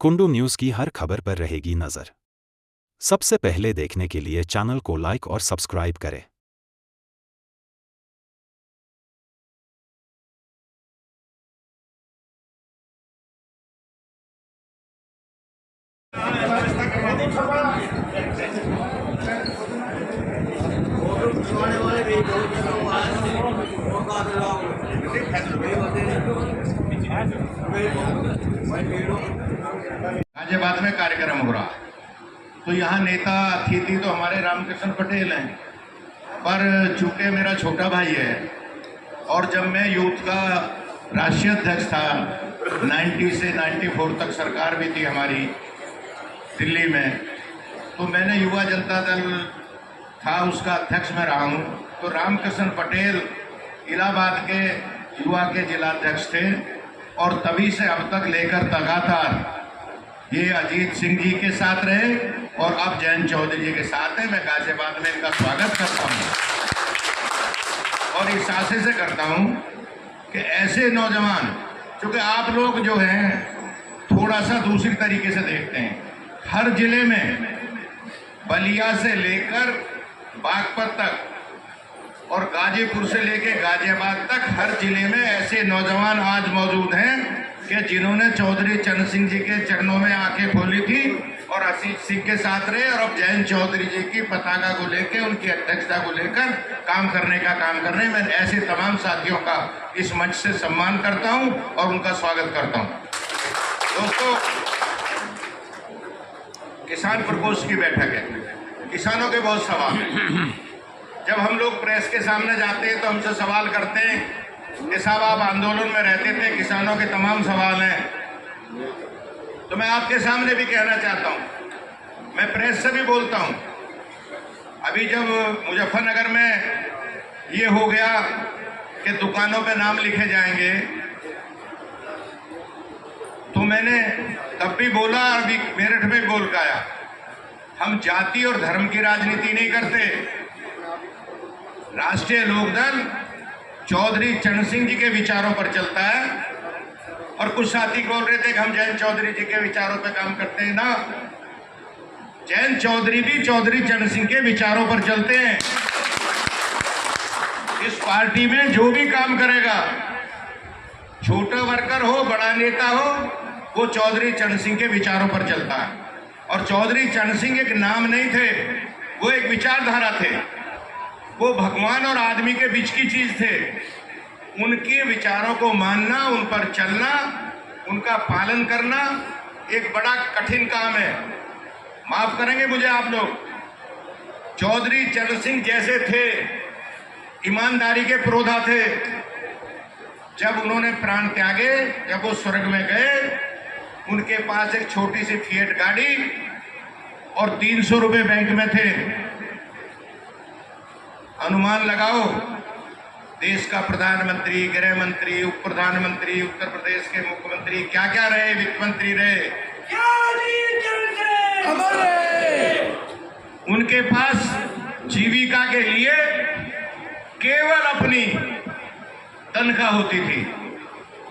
Kundu news की हर खबर पर रहेगी नज़र। सबसे पहले देखने के लिए चैनल को लाइक और सब्सक्राइब करें। गाजियाबाद में कार्यक्रम हो रहा है, तो यहाँ नेता अतिथि तो हमारे रामकृष्ण पटेल हैं, पर चूंकि मेरा छोटा भाई है और जब मैं यूथ का राष्ट्रीय अध्यक्ष था 90 से 94 तक सरकार भी थी हमारी दिल्ली में, तो मैंने युवा जनता दल था उसका अध्यक्ष मैं रहा हूँ। तो रामकृष्ण पटेल इलाहाबाद के युवा के जिलाध्यक्ष थे और तभी से अब तक लेकर लगातार ये अजीत सिंह जी के साथ रहे और अब जयंत चौधरी जी के साथ है। मैं गाजियाबाद में इनका स्वागत करता हूँ और इस आशय से करता हूँ कि ऐसे नौजवान, क्योंकि आप लोग जो हैं थोड़ा सा दूसरी तरीके से देखते हैं, हर जिले में बलिया से लेकर बागपत तक और गाजीपुर से लेकर गाजियाबाद तक हर जिले में ऐसे नौजवान आज मौजूद हैं कि जिन्होंने चौधरी चरण सिंह जी के चरणों में आंखें खोली थी और अजीत सिंह के साथ रहे और अब जयंत चौधरी जी की पताका को लेकर उनकी अध्यक्षता को लेकर काम करने का काम कर रहे हैं। मैं ऐसे तमाम साथियों का इस मंच से सम्मान करता हूं और उनका स्वागत करता हूं। दोस्तों, किसान प्रकोष्ठ की बैठक है, किसानों के बहुत सवाल हैं। जब हम लोग प्रेस के सामने जाते हैं तो हमसे सवाल करते हैं कि साहब आप आंदोलन में रहते थे, किसानों के तमाम सवाल हैं। तो मैं आपके सामने भी कहना चाहता हूं, मैं प्रेस से भी बोलता हूं, अभी जब मुजफ्फरनगर में ये हो गया कि दुकानों पे नाम लिखे जाएंगे, तो मैंने तब भी बोला और अभी मेरठ में बोल के आया, हम जाति और धर्म की राजनीति नहीं करते। राष्ट्रीय लोकदल चौधरी चरण सिंह जी के विचारों पर चलता है और कुछ साथी बोल रहे थे कि हम जयंत चौधरी जी के विचारों पर काम करते हैं। ना, जयंत चौधरी भी चौधरी चरण सिंह के विचारों पर चलते हैं। इस पार्टी में जो भी काम करेगा, छोटा वर्कर हो बड़ा नेता हो, वो चौधरी चरण सिंह के विचारों पर चलता है। और चौधरी चरण सिंह एक नाम नहीं थे, वो एक विचारधारा थे, वो भगवान और आदमी के बीच की चीज थे। उनके विचारों को मानना, उन पर चलना, उनका पालन करना एक बड़ा कठिन काम है। माफ करेंगे मुझे आप लोग, चौधरी चरण सिंह जैसे थे, ईमानदारी के पुरोधा थे। जब उन्होंने प्राण त्यागे, जब वो स्वर्ग में गए, उनके पास एक छोटी सी फिएट गाड़ी और 300 रुपए बैंक में थे। अनुमान लगाओ, देश का प्रधानमंत्री, गृह मंत्री, उप प्रधानमंत्री, उत्तर प्रदेश के मुख्यमंत्री, क्या क्या रहे, वित्त मंत्री रहे, उनके पास जीविका के लिए केवल अपनी तनख्वाह होती थी।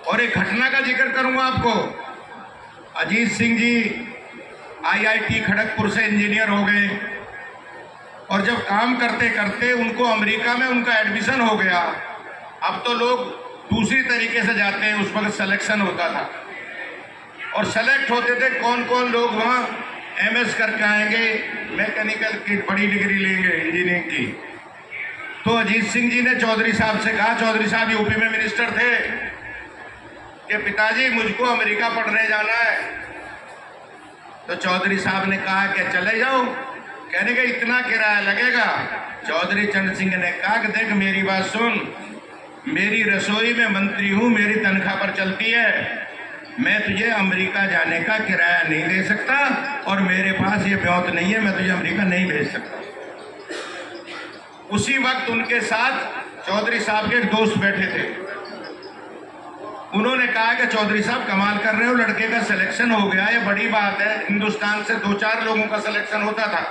और एक घटना का जिक्र करूंगा आपको, अजीत सिंह जी IIT खड़गपुर से इंजीनियर हो गए और जब काम करते करते उनको अमेरिका में उनका एडमिशन हो गया। अब तो लोग दूसरी तरीके से जाते हैं, उस वक्त सिलेक्शन होता था और सेलेक्ट होते थे कौन कौन लोग वहाँ MS करके आएंगे, मैकेनिकल की बड़ी डिग्री लेंगे इंजीनियरिंग की। तो अजीत सिंह जी ने चौधरी साहब से कहा, चौधरी साहब यूपी में मिनिस्टर थे, कि पिताजी मुझको अमेरिका पढ़ने जाना है। तो चौधरी साहब ने कहा कि चले जाओ। कहने के इतना किराया लगेगा। चौधरी चरण सिंह ने कहा कि देख मेरी बात सुन, मेरी रसोई में मंत्री हूं, मेरी तनख्वाह पर चलती है, मैं तुझे अमेरिका जाने का किराया नहीं दे सकता और मेरे पास ये ब्यौत नहीं है, मैं तुझे अमेरिका नहीं भेज सकता। उसी वक्त उनके साथ चौधरी साहब के एक दोस्त बैठे थे, उन्होंने कहा कि चौधरी साहब कमाल कर रहे हो, लड़के का सिलेक्शन हो गया, ये बड़ी बात है। हिंदुस्तान से 2-4 लोगों का सिलेक्शन होता था।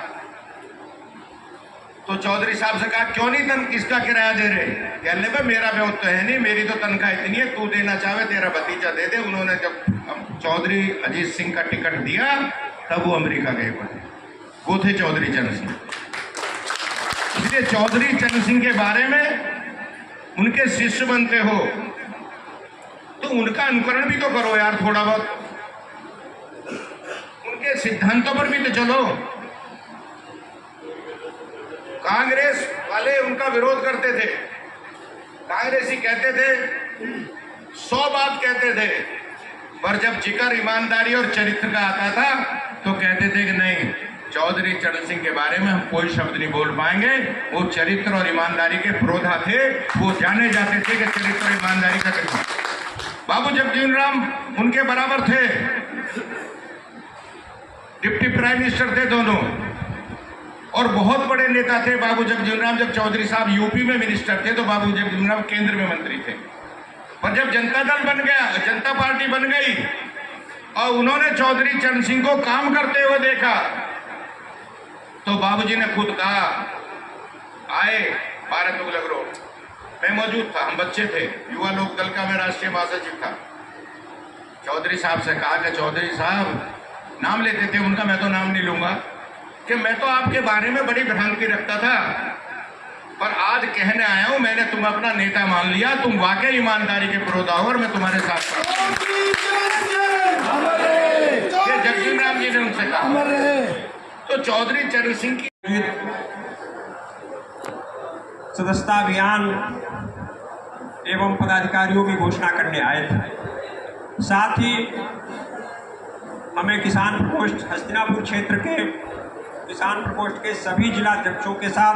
और जब काम करते करते उनको अमेरिका में उनका एडमिशन हो गया। अब तो लोग दूसरी तरीके से जाते हैं, उस वक्त सिलेक्शन होता था। तो चौधरी साहब से कहा क्यों नहीं किसका किराया दे रहे? कहने भाई मेरा बहुत तो है नहीं, मेरी तो तनख्वाह इतनी है, तू देना चाहे तेरा भतीजा दे दे। उन्होंने जब चौधरी अजीत सिंह का टिकट दिया तब वो अमेरिका गए पड़े। वो थे चौधरी चरण सिंह। इसलिए चौधरी चरण सिंह के बारे में उनके शिष्य बनते हो तो उनका अनुकरण भी तो करो यार, थोड़ा बहुत उनके सिद्धांतों पर भी तो चलो। कांग्रेस वाले उनका विरोध करते थे, कांग्रेसी कहते थे 100 बात कहते थे, पर जब जिक्र ईमानदारी और चरित्र का आता था तो कहते थे कि नहीं, चौधरी चरण सिंह के बारे में हम कोई शब्द नहीं बोल पाएंगे। वो चरित्र और ईमानदारी के प्रोधा थे, वो जाने जाते थे कि चरित्र और ईमानदारी का कितना। बाबू जगजीवन राम उनके बराबर थे, डिप्टी प्राइम मिनिस्टर थे दोनों, और बहुत बड़े नेता थे बाबू जगजीवन राम। जब चौधरी साहब यूपी में मिनिस्टर थे तो बाबू जगजीवन राम केंद्र में मंत्री थे। पर जब जनता दल बन गया, जनता पार्टी बन गई और उन्होंने चौधरी चरण सिंह को काम करते हुए देखा तो बाबूजी ने खुद कहा, आए 12 तुगलक रोड, मैं मौजूद था, हम बच्चे थे, युवा लोक दल का मैं राष्ट्रीय महासचिव था। चौधरी साहब से कहा कि चौधरी साहब, नाम लेते थे उनका, मैं तो नाम नहीं लूंगा, कि मैं तो आपके बारे में बड़ी भ्रांति रखता था, पर आज कहने आया हूं मैंने तुम अपना नेता मान लिया, तुम वाकई ईमानदारी के प्रोधा हो और मैं तुम्हारे साथ। ये जगजीवन राम जी ने उनसे कहा। तो चौधरी चरण सिंह की सदस्यता अभियान एवं पदाधिकारियों की घोषणा करने आए थे। साथ ही हमें किसान प्रकोष्ठ हस्तिनापुर क्षेत्र के किसान प्रकोष्ठ के सभी जिला अध्यक्षों के साथ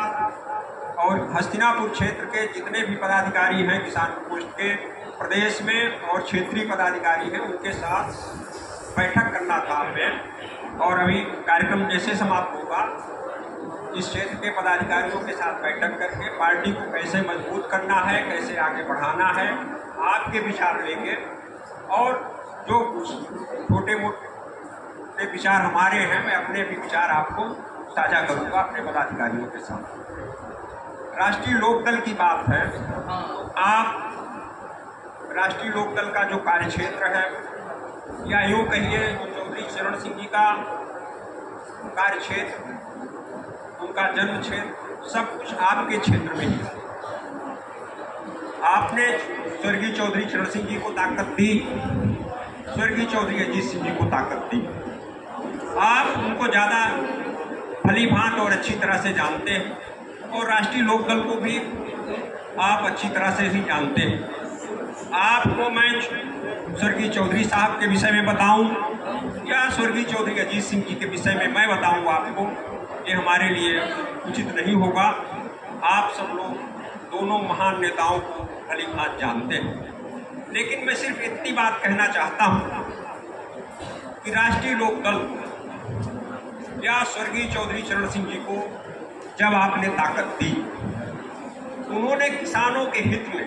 और हस्तिनापुर क्षेत्र के जितने भी पदाधिकारी हैं किसान प्रकोष्ठ के, प्रदेश में और क्षेत्रीय पदाधिकारी हैं, उनके साथ बैठक करना था हमें। और अभी कार्यक्रम जैसे समाप्त होगा, इस क्षेत्र के पदाधिकारियों के साथ बैठक करके पार्टी को कैसे मजबूत करना है, कैसे आगे बढ़ाना है, आपके विचार लेंगे। और जो कुछ छोटे मोटे विचार हमारे हैं, मैं अपने भी विचार आपको साझा करूंगा अपने पदाधिकारियों के साथ। राष्ट्रीय लोकदल की बात है, आप राष्ट्रीय लोकदल का जो कार्यक्षेत्र है, या यूँ कहिए चौधरी चरण सिंह जी का कार्यक्षेत्र, उनका जन्म क्षेत्र, सब कुछ आपके क्षेत्र में ही है। आपने स्वर्गीय चौधरी चरण सिंह जी को ताकत दी, स्वर्गीय चौधरी अजीत सिंह जी को ताकत दी। आप उनको ज़्यादा भली भांत और अच्छी तरह से जानते हैं और राष्ट्रीय लोकदल को भी आप अच्छी तरह से ही जानते हैं। आपको मैं स्वर्गीय चौधरी साहब के विषय में बताऊं या स्वर्गीय चौधरी अजीत सिंह जी के विषय में मैं बताऊं आपको, ये हमारे लिए उचित नहीं होगा। आप सब लोग दोनों महान नेताओं को भली भांत जानते हैं, लेकिन मैं सिर्फ इतनी बात कहना चाहता हूं कि राष्ट्रीय लोकदल या स्वर्गीय चौधरी चरण सिंह जी को जब आपने ताकत दी, उन्होंने किसानों के हित में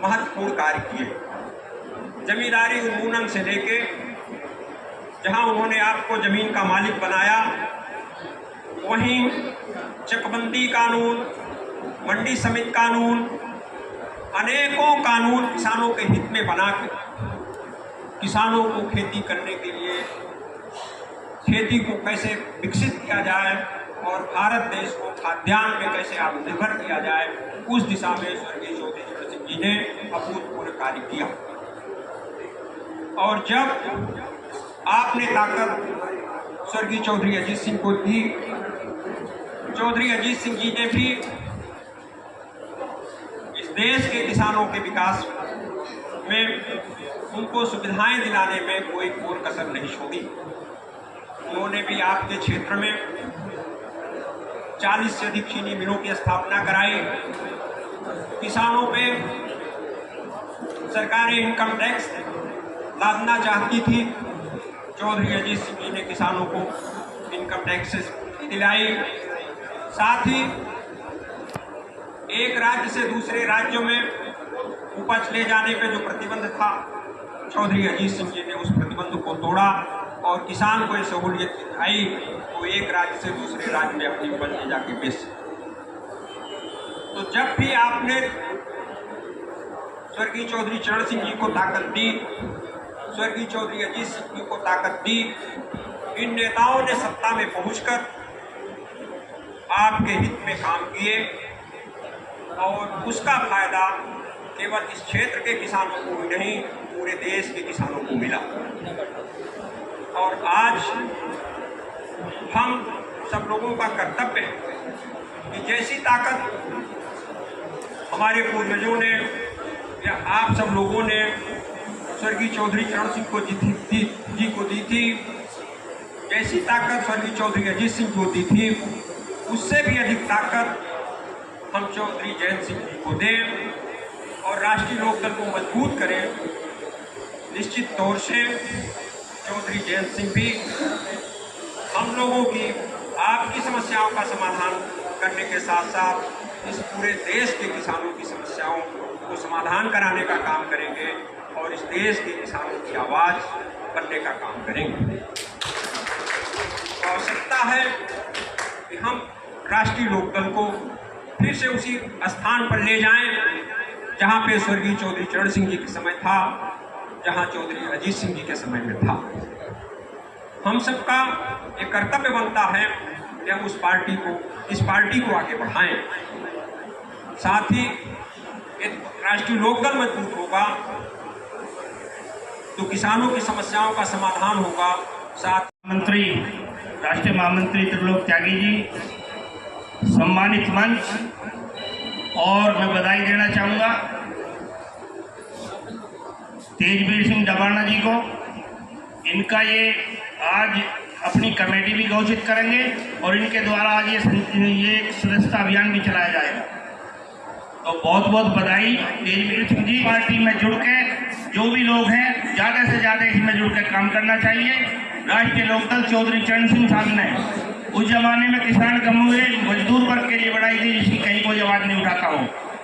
महत्वपूर्ण कार्य किए। जमींदारी उन्मूलन से लेके जहां उन्होंने आपको जमीन का मालिक बनाया, वहीं चकबंदी कानून, मंडी समिति कानून, अनेकों कानून किसानों के हित में बना के किसानों को खेती करने के लिए, खेती को कैसे विकसित किया जाए और भारत देश को खाद्यान्न में कैसे आत्मनिर्भर किया जाए, उस दिशा में स्वर्गीय चौधरी चरण सिंह जी ने अभूतपूर्व कार्य किया। और जब आपने ताकत स्वर्गीय चौधरी अजीत सिंह को दी, चौधरी अजीत सिंह जी ने भी इस देश के किसानों के विकास में उनको सुविधाएं दिलाने में कोई कोर कसर नहीं छोड़ी। उन्होंने भी आपके क्षेत्र में 40 से अधिक चीनी मिलों की स्थापना कराई। किसानों पे सरकारी इनकम टैक्स लादना चाहती थी, चौधरी अजीत सिंह जी ने किसानों को इनकम टैक्स दिलाई। साथ ही एक राज्य से दूसरे राज्यों में उपज ले जाने पे जो प्रतिबंध था, चौधरी अजीत सिंह जी ने उस प्रतिबंध को तोड़ा और किसान को सहूलियत आई तो एक राज्य से दूसरे राज्य में अपनी उपज ले जाके बेच सकते। तो जब भी आपने स्वर्गीय चौधरी चरण सिंह जी को ताकत दी, स्वर्गीय चौधरी अजीत सिंह जी को ताकत दी, इन नेताओं ने सत्ता में पहुंचकर आपके हित में काम किए और उसका फायदा केवल इस क्षेत्र के किसानों को ही नहीं, पूरे देश के किसानों को मिला। और आज हम सब लोगों का कर्तव्य है कि जैसी ताकत हमारे पूर्वजों ने या आप सब लोगों ने स्वर्गीय चौधरी चरण सिंह को जी को दी थी, जैसी ताकत स्वर्गीय चौधरी अजीत सिंह को दी थी, उससे भी अधिक ताकत हम चौधरी जयंत सिंह जी को दें और राष्ट्रीय लोकदल को मजबूत करें। निश्चित तौर से चौधरी जयंत सिंह भी हम लोगों की, आपकी समस्याओं का समाधान करने के साथ साथ इस पूरे देश के किसानों की समस्याओं को समाधान कराने का काम करेंगे और इस देश के किसानों की आवाज़ बनने का काम करेंगे। आवश्यकता है कि हम राष्ट्रीय लोकदल को फिर से उसी स्थान पर ले जाएं जहां पे स्वर्गीय चौधरी चरण सिंह जी के समय था, जहां चौधरी अजीत सिंह जी के समय में था। हम सबका एक कर्तव्य बनता है कि हम इस पार्टी को आगे बढ़ाएं। साथ ही एक राष्ट्रीय लोकदल मजबूत होगा तो किसानों की समस्याओं का समाधान होगा। साथ मंत्री, राष्ट्रीय महामंत्री त्रिलोक त्यागी जी, सम्मानित मंच, और मैं बधाई देना चाहूँगा तेजवीर सिंह डबाना जी को। इनका ये आज अपनी कमेटी भी घोषित करेंगे और इनके द्वारा आज ये सदस्यता अभियान भी चलाया जाएगा। तो बहुत बहुत बधाई तेजवीर सिंह जी। पार्टी में जुड़ के जो भी लोग हैं ज़्यादा से ज़्यादा इसमें जुड़ के काम करना चाहिए। राष्ट्रीय लोकदल चौधरी चरण सिंह साहब ने उस जमाने में किसान कम हुए मजदूर वर्ग के लिए बनाई थी, जिसकी कहीं कोई आवाज़ नहीं उठाता हो,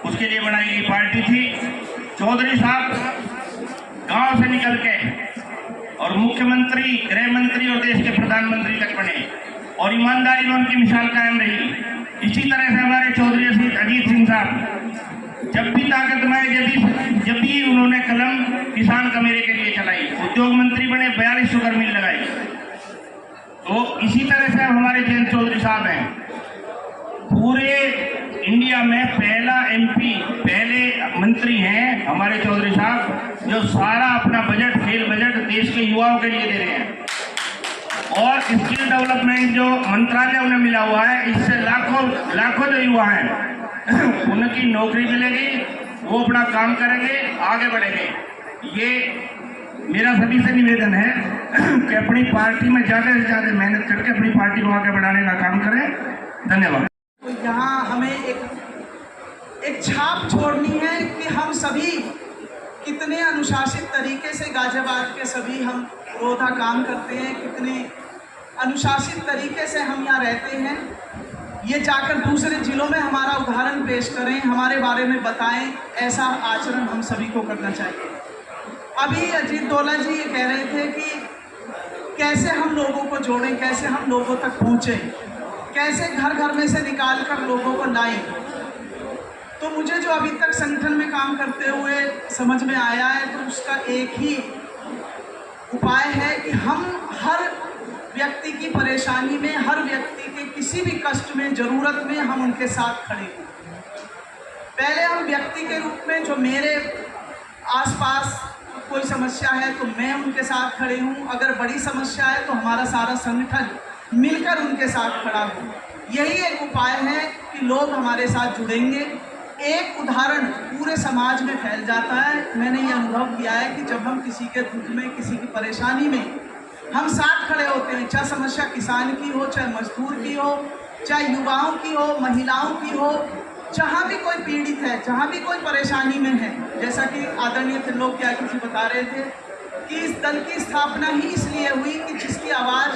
उसके लिए बनाई गई पार्टी थी। चौधरी साहब गांव से निकल के और मुख्यमंत्री, गृह मंत्री और देश के प्रधानमंत्री तक बने और ईमानदारी में उनकी मिसाल कायम रही। इसी तरह से हमारे चौधरी अजीत सिंह साहब जब भी ताकत में जब भी उन्होंने कलम किसान कमेरे के लिए चलाई, उद्योग मंत्री बने, 42 शुगर मिल लगाई। तो इसी तरह से हमारे जयंत चौधरी साहब हैं, पूरे इंडिया में पहला एमपी, पहले मंत्री हैं हमारे चौधरी साहब जो सारा अपना बजट, खेल बजट देश के युवाओं के लिए दे रहे हैं। और स्किल डेवलपमेंट जो मंत्रालय उन्हें मिला हुआ है, इससे लाखों जो युवा हैं उनकी नौकरी मिलेगी, वो अपना काम करेंगे, आगे बढ़ेंगे। ये मेरा सभी से निवेदन है कि अपनी पार्टी में ज़्यादा से ज़्यादा मेहनत करके अपनी पार्टी को आगे बढ़ाने का काम करें। धन्यवाद। तो यहाँ हमें एक छाप छोड़नी है कि हम सभी कितने अनुशासित तरीके से गाजियाबाद के सभी हम रोधा काम करते हैं, कितने अनुशासित तरीके से हम यहाँ रहते हैं। ये जाकर दूसरे जिलों में हमारा उदाहरण पेश करें, हमारे बारे में बताएं। ऐसा आचरण हम सभी को करना चाहिए। अभी अजीत डोला जी ये कह रहे थे कि कैसे हम लोगों को जोड़ें, कैसे हम लोगों तक पहुँचें, कैसे घर घर में से निकाल कर लोगों को लाएं। तो मुझे जो अभी तक संगठन में काम करते हुए समझ में आया है, तो उसका एक ही उपाय है कि हम हर व्यक्ति की परेशानी में, हर व्यक्ति के किसी भी कष्ट में, ज़रूरत में हम उनके साथ खड़े हों। पहले हम व्यक्ति के रूप में, जो मेरे आसपास कोई समस्या है तो मैं उनके साथ खड़े हूँ, अगर बड़ी समस्या है तो हमारा सारा संगठन मिलकर उनके साथ खड़ा हो। यही एक उपाय है कि लोग हमारे साथ जुड़ेंगे। एक उदाहरण पूरे समाज में फैल जाता है। मैंने ये अनुभव किया है कि जब हम किसी के दुख में, किसी की परेशानी में हम साथ खड़े होते हैं, चाहे समस्या किसान की हो, चाहे मजदूर की हो, चाहे युवाओं की हो, महिलाओं की हो, जहाँ भी कोई पीड़ित है, जहाँ भी कोई परेशानी में है। जैसा कि आदरणीय त्रिलोक त्यागी जी बता रहे थे कि इस दल की स्थापना ही इसलिए हुई कि जिसकी आवाज़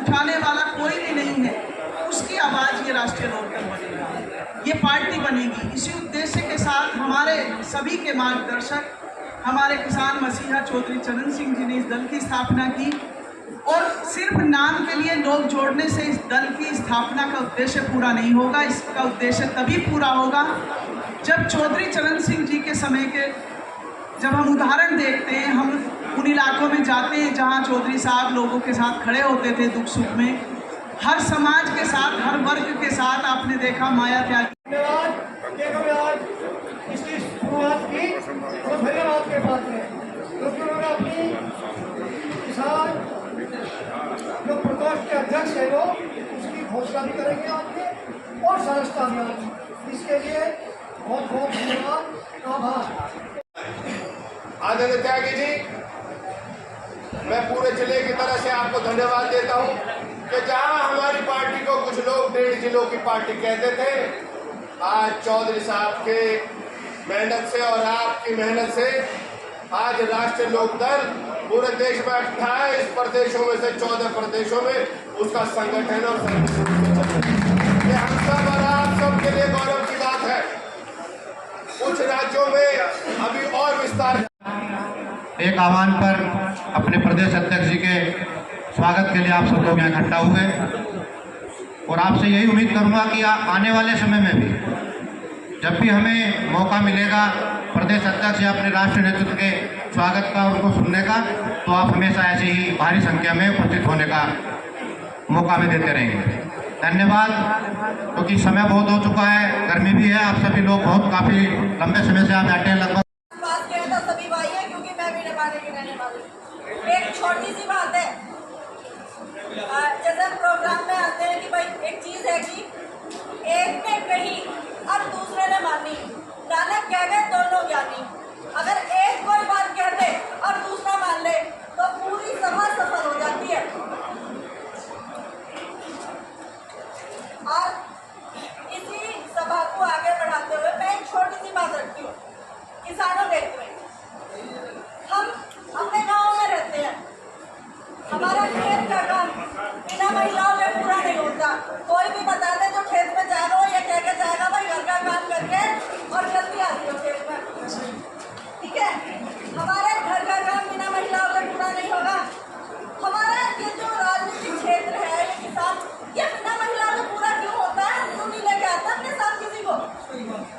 उठाने वाला कोई भी नहीं है, उसकी आवाज़ ये राष्ट्रीय लोकदल बनेगा, ये पार्टी बनेगी। इसी उद्देश्य के साथ हमारे सभी के मार्गदर्शक, हमारे किसान मसीहा चौधरी चरण सिंह जी ने इस दल की स्थापना की और सिर्फ नाम के लिए लोग जोड़ने से इस दल की स्थापना का उद्देश्य पूरा नहीं होगा। इसका उद्देश्य तभी पूरा होगा जब चौधरी चरण सिंह जी के समय के जब हम उदाहरण देखते हैं, हम उन इलाकों में जाते हैं जहां चौधरी साहब लोगों के साथ खड़े होते थे दुख सुख में, हर समाज के साथ, हर वर्ग के साथ आपने देखा माया त्याग। धन्यवाद इसकी शुरुआत की तो धन्यवाद के पात्र है, क्योंकि उन्होंने अपनी किसान जो प्रकोष्ठ के अध्यक्ष है लोग उसकी घोषणा भी करेंगे आपके और सदस्यता अभियान, इसके लिए बहुत बहुत धन्यवाद, आभार। आदरणीय त्यागी जी, मैं पूरे जिले की तरह से आपको धन्यवाद देता हूं कि जहां हमारी पार्टी को कुछ लोग 1.5 जिलों की पार्टी कहते थे, आज चौधरी साहब के मेहनत से और आपकी मेहनत से आज राष्ट्रीय लोकदल पूरे देश में 28 प्रदेशों में से 14 प्रदेशों में उसका संगठन और ये हम सब और आप सबके लिए गौरव की बात है। कुछ राज्यों में अभी और विस्तार। एक आह्वान पर अपने प्रदेश अध्यक्ष जी के स्वागत के लिए आप सब लोग यहाँ इकट्ठा हुए और आपसे यही उम्मीद करूँगा कि आने वाले समय में भी जब भी हमें मौका मिलेगा प्रदेश अध्यक्ष या अपने राष्ट्रीय नेतृत्व के स्वागत का, उनको सुनने का, तो आप हमेशा ऐसे ही भारी संख्या में उपस्थित होने का मौका में देते रहेंगे। धन्यवाद। क्योंकि समय बहुत हो चुका है, गर्मी भी है, आप सभी लोग बहुत काफ़ी लंबे समय से आप बैठे हैं लगभग। सभी भाई है क्योंकि मैं भी नेपाल की रहने वाली हूँ। एक छोटी सी बात है, जैसे प्रोग्राम में आते हैं कि भाई एक चीज है कि एक ने कही और दूसरे ने मानी, नानक कह गए दोनों ज्ञानी। अगर एक कोई बात कह दे और दूसरा मान ले तो पूरी सभा सफल हो जाती है। और इसी सभा को आगे बढ़ाते हुए मैं एक छोटी सी बात रखती हूँ। किसानों के हित में हम अपने गाँव में रहते हैं, हमारा खेत का काम बिना महिलाओं के पूरा नहीं होता। कोई भी बता दे जो खेत में जाएगा वो ये कह के जाएगा भाई घर का काम करके और जल्दी आती हो खेत में, ठीक है। हमारे घर का काम बिना महिलाओं के पूरा नहीं होगा। हमारा ये जो राजनीतिक क्षेत्र है, ये किसान, ये बिना महिलाओं के पूरा क्यों होता है? क्यों नहीं लेके आता अपने साथ किसी को?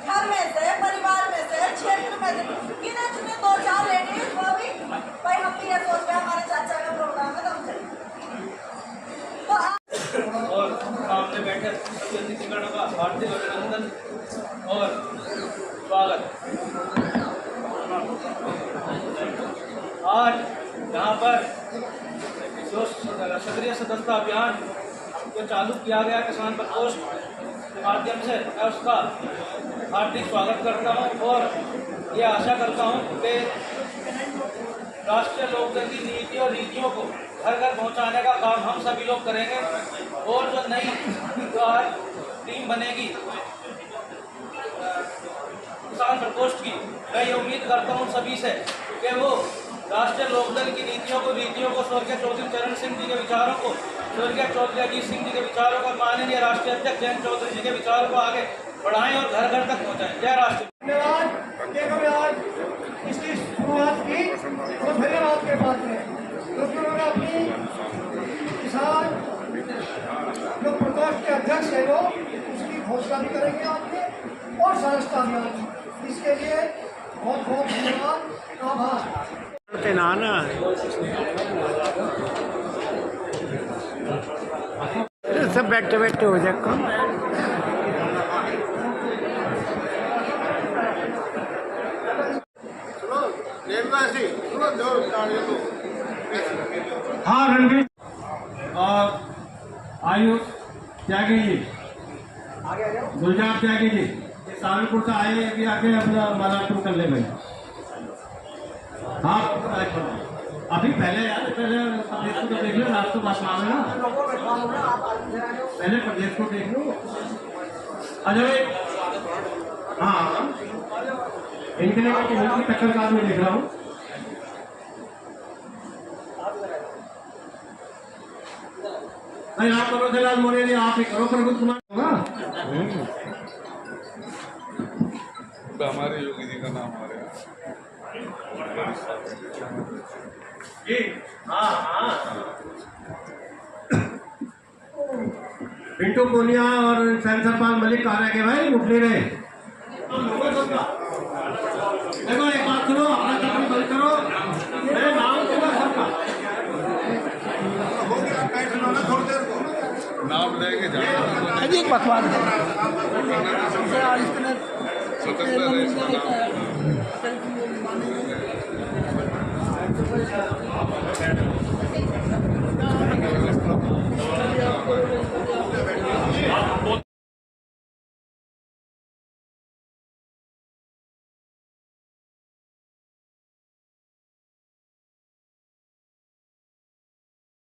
घर में से, परिवार में से, क्षेत्र में से गिने चुने 2-4 लेडीज, वो भी भाई हम भी ये सोचते हैं हमारे चाचा का प्रोग्राम है तो हम चले। और सामने बैठे सभी अतिथिगणों का हार्दिक अभिनंदन और स्वागत। आज यहाँ पर जो सक्रिय सदस्यता अभियान जो चालू किया गया किसान प्रकोष्ठ के माध्यम से, मैं उसका हार्दिक स्वागत करता हूँ और ये आशा करता हूँ कि राष्ट्रीय लोकदल की नीति और रीतियों को घर घर पहुँचाने का काम हम सभी लोग करेंगे। और जो नई जो आज टीम बनेगी किसान प्रकोष्ठ की, मैं ये उम्मीद करता हूँ सभी से कि वो राष्ट्रीय लोकदल की नीतियों को रीतियों को, स्वर्गीय चौधरी चरण सिंह जी के विचारों को, स्वर्गीय चौधरी अजीत सिंह जी के विचारों को, माननीय राष्ट्रीय अध्यक्ष जयंत चौधरी जी के विचारों को आगे बढ़ाएं और घर घर तक पहुँचाएं। जय राष्ट्र। धन्यवाद इसकी शुरुआत की तो धन्यवाद के पात्र है, क्योंकि उन्होंने अपनी किसान जो प्रकोष्ठ के अध्यक्ष है लोग उसकी घोषणा भी करेंगे आपके और सदस्यता अभियान, इसके लिए बहुत बहुत धन्यवाद, आभार। सब बैठे बैठे हो जाए। हाँ रणवीर और आयुष त्यागी जी, गुलजार त्यागी जी सहारनपुर से आए भी आके अपना मालार्पण कर ले भाई। हाँ अभी पहले यार पहले प्रदेश को तो देख लो, राष्ट्र बात मांगे ना, पहले प्रदेश को देख लो। अजय हाँ इनके लिए टक्कर का मैं देख रहा हूँ। नहीं आप प्रभुलाल मौर्य ने आप ही करो, प्रभु कुमार होगा हमारे योगी जी का नाम आ रहा है। हाँ हाँ पिंटू पुनिया और शंकरपाल मलिक कह रहे हैं कि भाई उठ नहीं रहे। देखो एक बात सुनो, अपना चक्कर बंद करो, मेरे नाम सुनो सबका नाम लेके जाना एक बकवास स्वतंत्र